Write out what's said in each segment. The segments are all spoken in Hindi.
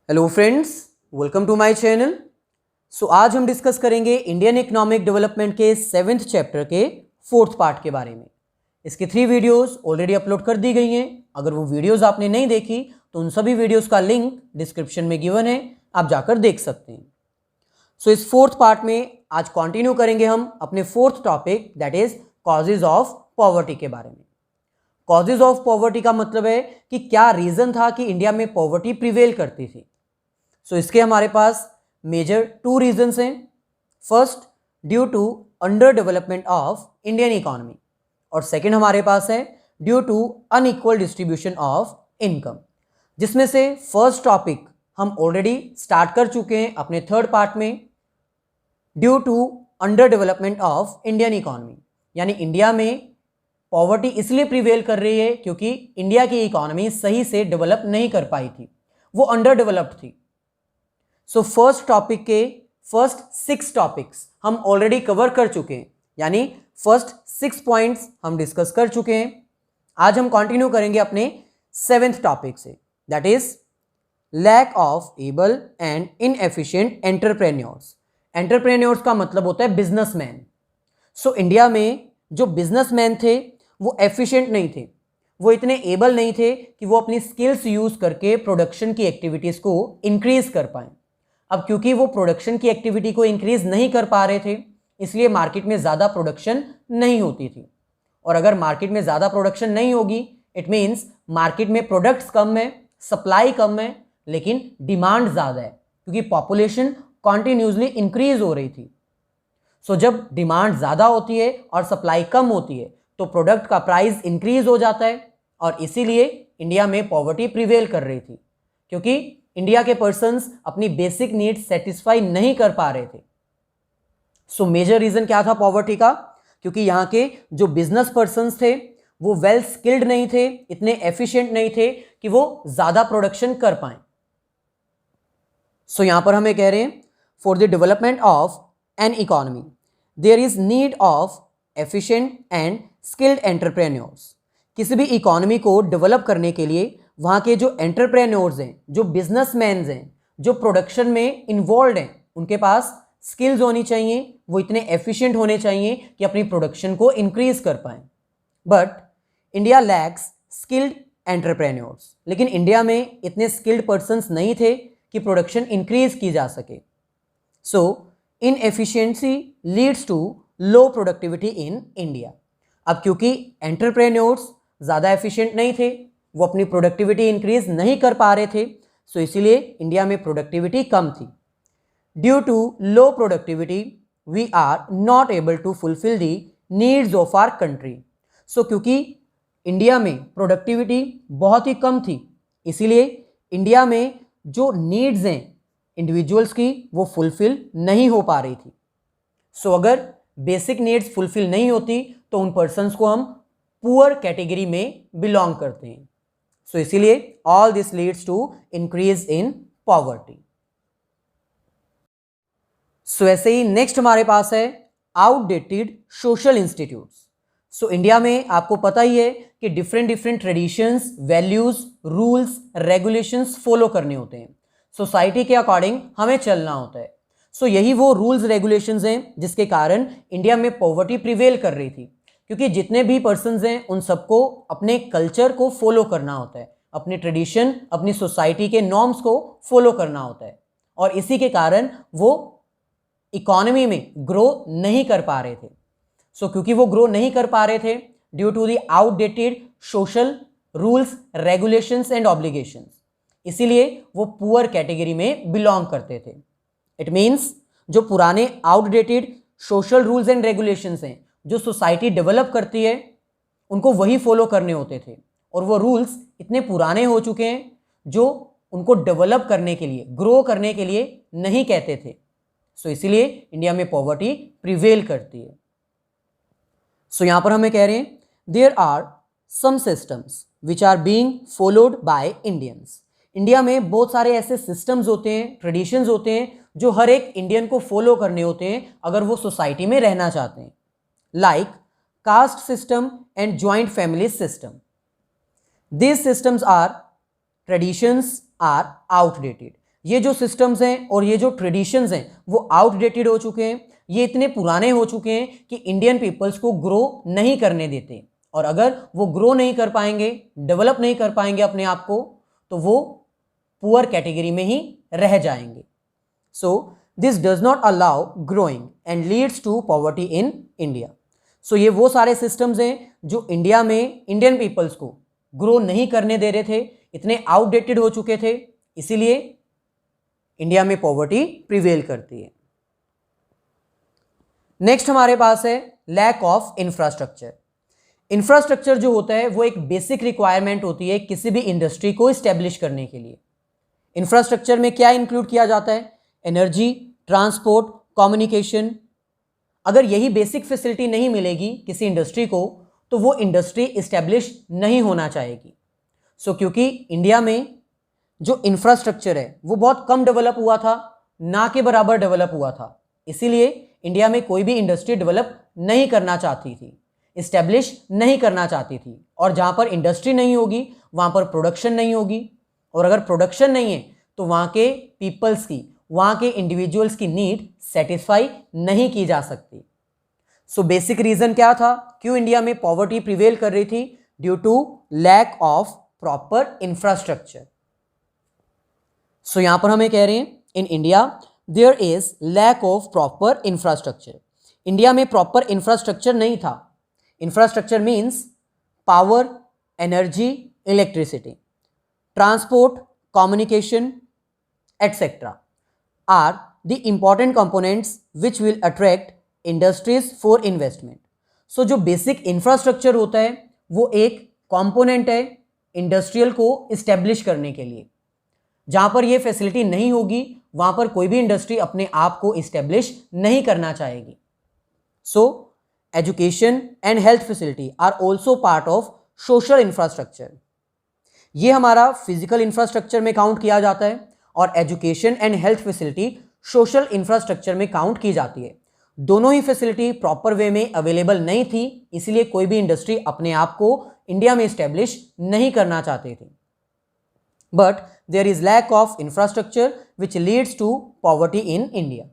Hello friends, welcome to my channel. आज हम डिस्कस करेंगे इंडियन इकोनॉमिक डेवलपमेंट के 7th चैप्टर के 4th पार्ट के बारे में। इसकी 3 वीडियोस ऑलरेडी अपलोड कर दी गई हैं। अगर वो वीडियोस आपने नहीं देखी तो उन सभी वीडियोस का लिंक डिस्क्रिप्शन में गिवन है, आप जाकर देख सकते हैं। इस 4th पार्ट में आज कंटिन्यू करेंगे हम अपने 4th topic, that is causes of poverty के बारे में। कॉजेज ऑफ पॉवर्टी का मतलब है कि क्या रीजन था कि इंडिया में पॉवर्टी प्रिवेल करती थी। इसके हमारे पास मेजर 2 रीजंस हैं। First, due to under development of Indian economy, और सेकंड हमारे पास है due to unequal distribution of income, जिसमें से फर्स्ट टॉपिक हम ऑलरेडी स्टार्ट कर चुके हैं अपने 3rd पार्ट में। Due to under development of Indian economy, यानी इंडिया में पॉवर्टी इसलिए प्रिवेल कर रही है क्योंकि इंडिया की इकोनॉमी सही से डेवलप नहीं कर पाई थी, वो अंडर डेवलप्ड थी। फर्स्ट टॉपिक के फर्स्ट 6 टॉपिक्स हम ऑलरेडी कवर कर चुके हैं, यानी फर्स्ट 6 पॉइंट्स हम डिस्कस कर चुके हैं। आज हम कंटिन्यू करेंगे अपने 7th टॉपिक से, that is lack of able and inefficient entrepreneurs. Entrepreneurs का मतलब होता है बिजनेसमैन। इंडिया में जो बिजनेसमैन थे वो एफिशिएंट नहीं थे, वो इतने एबल नहीं थे कि वो अपनी स्किल्स यूज करके प्रोडक्शन की एक्टिविटीज को इंक्रीज कर पाए। अब क्योंकि वो प्रोडक्शन की एक्टिविटी को इंक्रीज नहीं कर पा रहे थे, इसलिए मार्केट में ज़्यादा प्रोडक्शन नहीं होती थी। और अगर मार्केट में ज़्यादा प्रोडक्शन नहीं होगी, इट मीन्स मार्केट में प्रोडक्ट्स कम है, सप्लाई कम है, लेकिन डिमांड ज़्यादा है क्योंकि पॉपुलेशन कॉन्टिन्यूसली इंक्रीज हो रही थी। जब डिमांड ज़्यादा होती है और सप्लाई कम होती है तो प्रोडक्ट का प्राइस इंक्रीज हो जाता है, और इसीलिए इंडिया में पॉवर्टी प्रिवेल कर रही थी क्योंकि इंडिया के पर्सन्स अपनी बेसिक नीड्स सेटिस्फाई नहीं कर पा रहे थे। मेजर रीजन क्या था पॉवर्टी का? क्योंकि यहाँ के जो बिजनेस पर्सन्स थे वो वेल स्किल्ड नहीं थे, इतने एफिशिएंट नहीं थे कि वो ज्यादा प्रोडक्शन कर पाए। यहां पर हमें कह रहे हैं for the development of an economy there is need of efficient and skilled entrepreneurs. किसी भी इकोनॉमी को डेवलप करने के लिए वहाँ के जो एंटरप्रेन्योर्स हैं, जो बिजनेसमैन हैं, जो प्रोडक्शन में इन्वॉल्व हैं, उनके पास स्किल्स होनी चाहिए, वो इतने एफिशिएंट होने चाहिए कि अपनी प्रोडक्शन को इंक्रीज कर पाएं। But India lakhs skilled entrepreneurs, लेकिन इंडिया में इतने स्किल्ड पर्सन्स नहीं थे कि प्रोडक्शन इंक्रीज की जा सके। Inefficiency leads to low productivity in India. अब क्योंकि एंटरप्रेन्योर्स ज़्यादा एफिशिएंट नहीं थे, वो अपनी प्रोडक्टिविटी इंक्रीज नहीं कर पा रहे थे, इसीलिए इंडिया में प्रोडक्टिविटी कम थी। Due to low productivity we are not able to fulfil the needs of our country. क्योंकि इंडिया में प्रोडक्टिविटी बहुत ही कम थी, इसीलिए इंडिया में जो नीड्स हैं इंडिविजुअल्स की वो फुलफिल नहीं हो पा रही थी। अगर बेसिक नीड्स फुलफिल नहीं होती तो उन पर्सन्स को हम पुअर कैटेगरी में बिलोंग करते हैं। इसीलिए all this leads to increase in poverty. ऐसे ही नेक्स्ट हमारे पास है आउटडेटेड सोशल इंस्टीट्यूट्स। इंडिया में आपको पता ही है कि different traditions, values, rules, regulations follow करने होते हैं। सोसाइटी के अकॉर्डिंग हमें चलना होता है। यही वो रूल्स रेगुलेशंस हैं जिसके कारण इंडिया में पॉवर्टी प्रिवेल कर रही थी, क्योंकि जितने भी पर्सन्स हैं उन सबको अपने कल्चर को फॉलो करना होता है, अपनी ट्रेडिशन, अपनी सोसाइटी के नॉर्म्स को फॉलो करना होता है, और इसी के कारण वो इकोनॉमी में ग्रो नहीं कर पा रहे थे। क्योंकि वो ग्रो नहीं कर पा रहे थे due to the outdated social rules, regulations and obligations, इसीलिए वो पुअर कैटेगरी में बिलोंग करते थे। इट मीन्स जो पुराने outdated social rules and regulations हैं जो सोसाइटी डेवलप करती है, उनको वही फॉलो करने होते थे, और वो रूल्स इतने पुराने हो चुके हैं जो उनको डेवलप करने के लिए, ग्रो करने के लिए नहीं कहते थे। इसीलिए इंडिया में पॉवर्टी प्रिवेल करती है। यहां पर हमें कह रहे हैं there are some systems which are being followed by Indians. India में बहुत सारे ऐसे सिस्टम्स होते हैं, ट्रेडिशंस होते हैं जो हर एक इंडियन को फॉलो करने होते हैं अगर वो सोसाइटी में रहना चाहते हैं, like caste system and joint family system. These systems are traditions are outdated. ये जो सिस्टम्स हैं और ये जो ट्रेडिशंस हैं वो आउटडेटेड हो चुके हैं, ये इतने पुराने हो चुके हैं कि इंडियन पीपल्स को ग्रो नहीं करने देते, और अगर वो ग्रो नहीं कर पाएंगे, डेवलप नहीं कर पाएंगे अपने आप को, तो वो पुअर कैटेगरी में ही रह जाएंगे। So this does not allow growing and leads to poverty in India. So ये वो सारे सिस्टम्स हैं जो इंडिया में इंडियन पीपल्स को ग्रो नहीं करने दे रहे थे, इतने आउटडेटेड हो चुके थे, इसीलिए इंडिया में पॉवर्टी प्रिवेल करती है। नेक्स्ट हमारे पास है लैक ऑफ इंफ्रास्ट्रक्चर। इंफ्रास्ट्रक्चर जो होता है वो एक बेसिक रिक्वायरमेंट होती है किसी भी इंडस्ट्री को इस्टेब्लिश करने के लिए। इंफ्रास्ट्रक्चर में क्या इंक्लूड किया जाता है? Energy, transport, communication. अगर यही बेसिक फैसिलिटी नहीं मिलेगी किसी इंडस्ट्री को तो वो इंडस्ट्री इस्टेब्लिश नहीं होना चाहेगी। सो क्योंकि इंडिया में जो इंफ्रास्ट्रक्चर है वो बहुत कम डेवलप हुआ था, ना के बराबर डेवलप हुआ था, इसीलिए इंडिया में कोई भी इंडस्ट्री डेवलप नहीं करना चाहती थी, इस्टेब्लिश नहीं करना चाहती थी। और जहाँ पर इंडस्ट्री नहीं होगी वहाँ पर प्रोडक्शन नहीं होगी, और अगर प्रोडक्शन नहीं है तो वहाँ के पीपल्स की, वहाँ के इंडिविजुअल्स की नीड सेटिस्फाई नहीं की जा सकती। सो बेसिक रीज़न क्या था क्यों इंडिया में पॉवर्टी प्रिवेल कर रही थी? Due to lack of proper infrastructure. So यहाँ पर हमें कह रहे हैं in India there is lack of proper infrastructure. India में प्रॉपर इंफ्रास्ट्रक्चर नहीं था। Infrastructure means power, energy, electricity, transport, communication etcetera are the important components which will attract industries for investment. So जो बेसिक इंफ्रास्ट्रक्चर होता है वो एक कंपोनेंट है इंडस्ट्रियल को इस्टेब्लिश करने के लिए। जहाँ पर ये फैसिलिटी नहीं होगी वहाँ पर कोई भी इंडस्ट्री अपने आप को इस्टेब्लिश नहीं करना चाहेगी। So education and health facility are also part of social infrastructure. ये हमारा फिजिकल इंफ्रास्ट्रक्चर में काउंट किया जाता है और education and health facility social infrastructure में काउंट की जाती है। दोनों ही फैसिलिटी प्रॉपर वे में अवेलेबल नहीं थी, इसलिए कोई भी इंडस्ट्री अपने आप को इंडिया में इस्टेब्लिश नहीं करना चाहते थे। But there is lack of infrastructure which leads to poverty in India.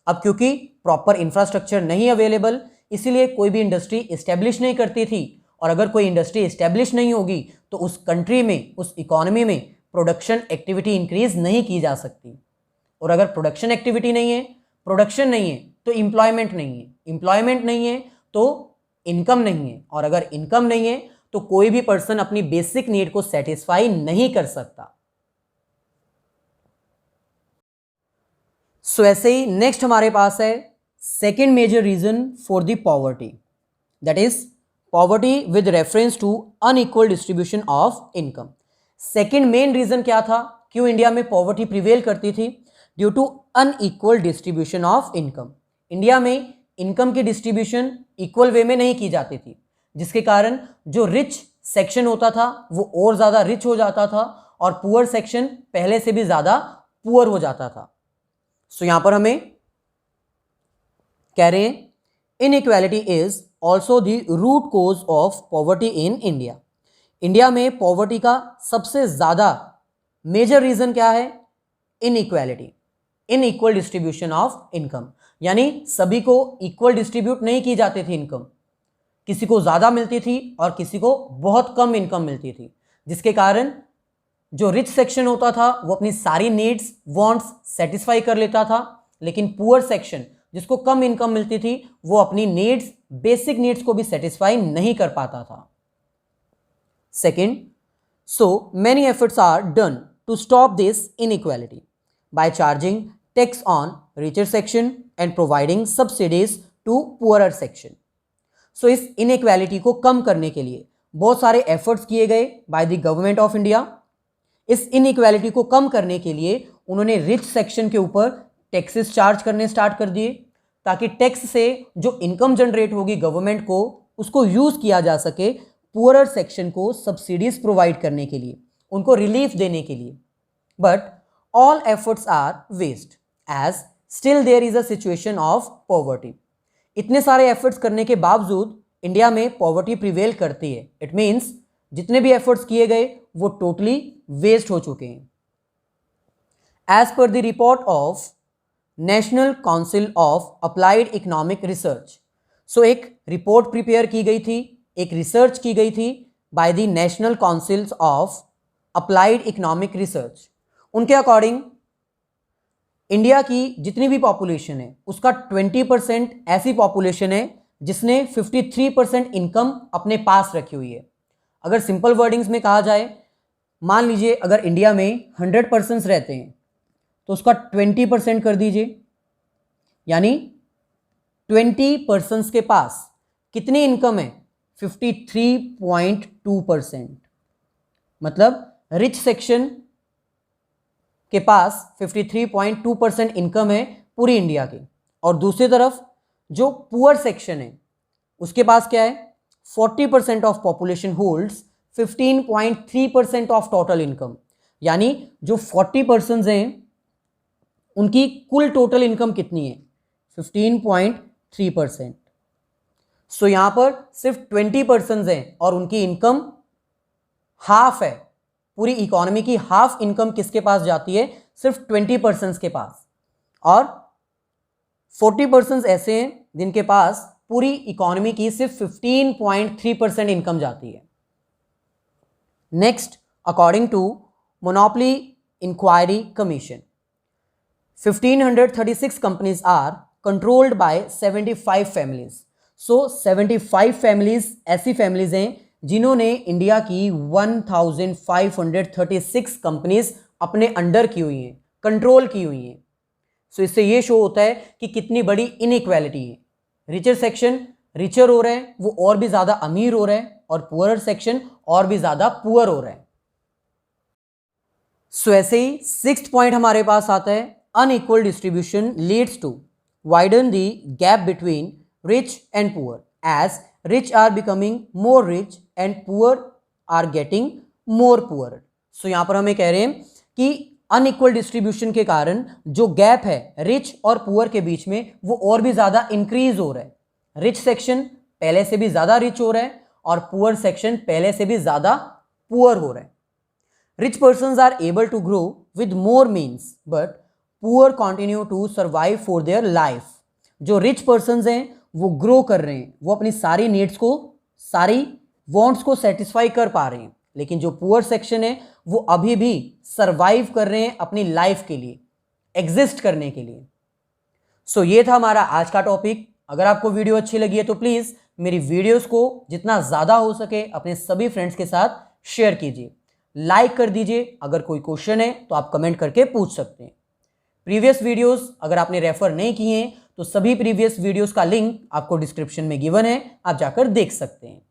अब क्योंकि प्रॉपर इंफ्रास्ट्रक्चर नहीं अवेलेबल, इसीलिए कोई भी इंडस्ट्री इस्टेब्लिश नहीं करती थी, और अगर कोई इंडस्ट्री इस्टेब्लिश नहीं होगी तो उस कंट्री में, उस इकोनॉमी में प्रोडक्शन एक्टिविटी इंक्रीज नहीं की जा सकती। और अगर प्रोडक्शन एक्टिविटी नहीं है, प्रोडक्शन नहीं है तो एम्प्लॉयमेंट नहीं है, एम्प्लॉयमेंट नहीं है तो इनकम नहीं है, और अगर इनकम नहीं है तो कोई भी पर्सन अपनी बेसिक नीड को सेटिस्फाई नहीं कर सकता। सो ऐसे ही नेक्स्ट हमारे पास है second major reason for the poverty, that is poverty with reference to unequal distribution of income. Second main reason क्या था क्यों इंडिया में पॉवर्टी प्रिवेल करती थी? Due to unequal distribution of income. India में इनकम की डिस्ट्रीब्यूशन इक्वल वे में नहीं की जाती थी, जिसके कारण जो रिच सेक्शन होता था वो और ज़्यादा रिच हो जाता था और पुअर सेक्शन पहले से भी ज़्यादा पुअर हो जाता था। सो यहाँ पर हमें कह रहे हैं inequality is also the root cause of poverty in India. India में पॉवर्टी का सबसे ज़्यादा मेजर रीज़न क्या है? Inequality, unequal distribution of income. यानी सभी को इक्वल डिस्ट्रीब्यूट नहीं की जाती थी इनकम, किसी को ज़्यादा मिलती थी और किसी को बहुत कम इनकम मिलती थी, जिसके कारण जो रिच सेक्शन होता था वो अपनी सारी नीड्स, वांट्स सेटिस्फाई कर लेता था, लेकिन पुअर सेक्शन जिसको कम इनकम मिलती थी वो अपनी नीड्स, बेसिक नीड्स को भी सेटिस्फाई नहीं कर पाता था। Second, so many efforts are done to stop this inequality by charging tax on richer section and providing subsidies to poorer section. So इस inequality को कम करने के लिए बहुत सारे efforts किए गए by the government of India। इस inequality को कम करने के लिए उन्होंने rich section के ऊपर taxes charge करने start कर दिए, ताकि टैक्स से जो इनकम जनरेट होगी गवर्नमेंट को उसको यूज़ किया जा सके पुअरर सेक्शन को सब्सिडीज प्रोवाइड करने के लिए, उनको रिलीफ देने के लिए। But all efforts are waste as still there is a situation of poverty। इतने सारे एफर्ट्स करने के बावजूद इंडिया में पॉवर्टी प्रिवेल करती है। इट मीन्स जितने भी एफर्ट्स किए गए वो टोटली वेस्ट हो चुके हैं। As per the report of national council of applied economic research. So एक रिपोर्ट प्रिपेयर की गई थी, एक रिसर्च की गई थी by the national councils of applied economic research. उनके अकॉर्डिंग इंडिया की जितनी भी पॉपुलेशन है उसका 20% ऐसी पॉपुलेशन है जिसने 53% इनकम अपने पास रखी हुई है। अगर सिंपल वर्डिंग्स में कहा जाए, मान लीजिए अगर इंडिया में 100 पर्सन्स रहते हैं तो उसका 20% कर दीजिए, यानी 20 पर्सन्स के पास कितनी इनकम है? 53.2%। मतलब रिच सेक्शन के पास 53.2% इनकम है पूरी इंडिया की, और दूसरी तरफ जो पुअर सेक्शन है उसके पास क्या है? 40% of population holds 15.3% of total income. यानी जो 40% हैं उनकी कुल टोटल इनकम कितनी है? 15.3%। सो यहां पर सिर्फ 20% हैं और उनकी इनकम हाफ है। पूरी इकोनॉमी की हाफ इनकम किसके पास जाती है? सिर्फ 20% के पास, और 40% ऐसे हैं जिनके पास पूरी इकोनॉमी की सिर्फ 15.3% इनकम जाती है। Next, according to monopoly inquiry commission, 1536 companies are controlled by 75 families. सो 75 फैमिलीज ऐसी फैमिलीज हैं जिन्होंने इंडिया की 1536 कंपनीज अपने अंडर की हुई हैं, कंट्रोल की हुई हैं। सो इससे ये शो होता है कि कितनी बड़ी इनइक्वालिटी है। रिचर सेक्शन रिचर हो रहा है, वो और भी ज़्यादा अमीर हो रहा है, और पुअर सेक्शन और भी ज़्यादा पुअर हो रहा है। सो ऐसे ही 6th पॉइंट हमारे पास आता है, unequal distribution leads to widen the gap between rich and poor as rich are becoming more rich and poor are getting more poor। सो यहां पर हमें कह रहे हैं कि अनइक्वल डिस्ट्रीब्यूशन के कारण जो गैप है रिच और पुअर के बीच में वो और भी ज्यादा इंक्रीज हो रहा है। रिच सेक्शन पहले से भी ज्यादा रिच हो रहा है और पुअर सेक्शन पहले से भी ज्यादा पुअर हो रहा है। Rich persons are able to grow with more means but poor continue to survive for their life. जो रिच पर्सन्स हैं वो ग्रो कर रहे हैं, वो अपनी सारी नीड्स को, सारी वांट्स को सेटिस्फाई कर पा रहे हैं, लेकिन जो पुअर सेक्शन है वो अभी भी सरवाइव कर रहे हैं अपनी लाइफ के लिए, एग्जिस्ट करने के लिए। सो ये था हमारा आज का टॉपिक। अगर आपको वीडियो अच्छी लगी है तो प्लीज़ मेरी वीडियोस को जितना ज़्यादा हो सके अपने सभी फ्रेंड्स के साथ शेयर कीजिए, लाइक कर दीजिए। अगर कोई क्वेश्चन है तो आप कमेंट करके पूछ सकते हैं। प्रीवियस वीडियोस अगर आपने रेफर नहीं किए हैं तो सभी प्रीवियस वीडियोस का लिंक आपको डिस्क्रिप्शन में गिवन है, आप जाकर देख सकते हैं।